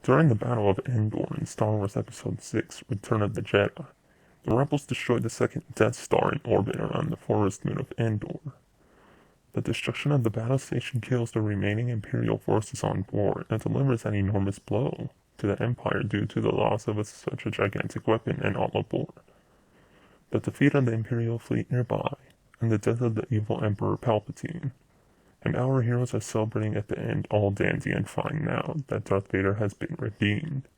During the Battle of Endor in Star Wars Episode 6, Return of the Jedi, the rebels destroyed the second Death Star in orbit around the forest moon of Endor. The destruction of the battle station kills the remaining Imperial forces on board and delivers an enormous blow to the Empire due to the loss of such a gigantic weapon and all aboard. The defeat of the Imperial fleet nearby, and the death of the evil Emperor Palpatine. And our heroes are celebrating at the end all dandy and fine now that Darth Vader has been redeemed.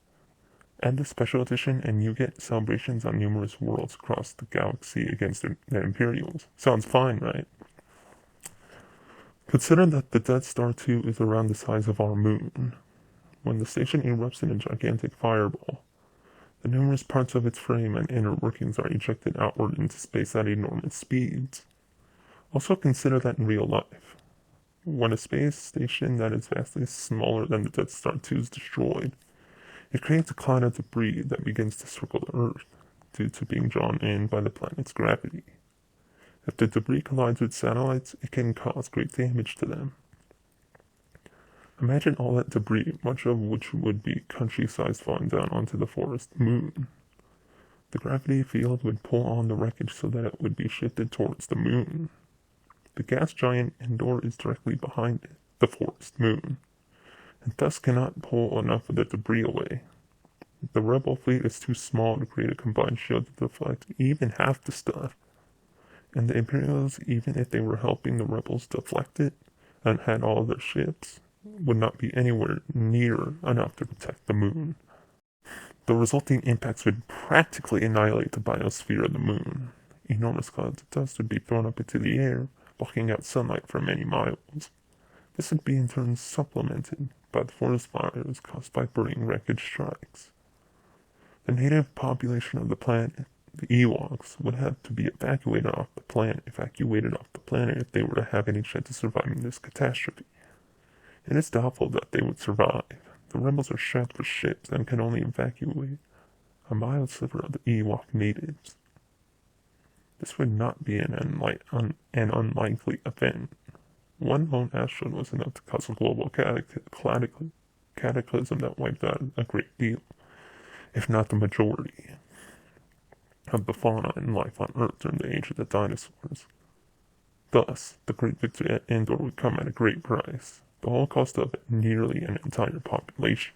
Add the special edition and you get celebrations on numerous worlds across the galaxy against the Imperials. Sounds fine, right? Consider that the Death Star 2 is around the size of our moon. When the station erupts in a gigantic fireball, the numerous parts of its frame and inner workings are ejected outward into space at enormous speeds. Also consider that in real life. When a space station that is vastly smaller than the Death Star 2 is destroyed, it creates a cloud of debris that begins to circle the Earth due to being drawn in by the planet's gravity. If the debris collides with satellites, it can cause great damage to them. Imagine all that debris, much of which would be country-sized, falling down onto the forest moon. The gravity field would pull on the wreckage so that it would be shifted towards the moon. The gas giant Endor is directly behind it, the forest moon, and thus cannot pull enough of the debris away. The rebel fleet is too small to create a combined shield to deflect even half the stuff, and the Imperials, even if they were helping the rebels deflect it and had all of their ships, would not be anywhere near enough to protect the moon. The resulting impacts would practically annihilate the biosphere of the moon. Enormous clouds of dust would be thrown up into the air, blocking out sunlight for many miles. This would be in turn supplemented by the forest fires caused by burning wreckage strikes. The native population of the planet, the Ewoks, would have to be evacuated off the planet if they were to have any chance of surviving this catastrophe. It is doubtful that they would survive. The rebels are strapped for ships and can only evacuate a mild sliver of the Ewok natives. This would not be an unlikely event. One lone asteroid was enough to cause a global cataclysm that wiped out a great deal, if not the majority, of the fauna and life on Earth during the age of the dinosaurs. Thus, the great victory at Endor would come at a great price, the Holocaust of nearly an entire population.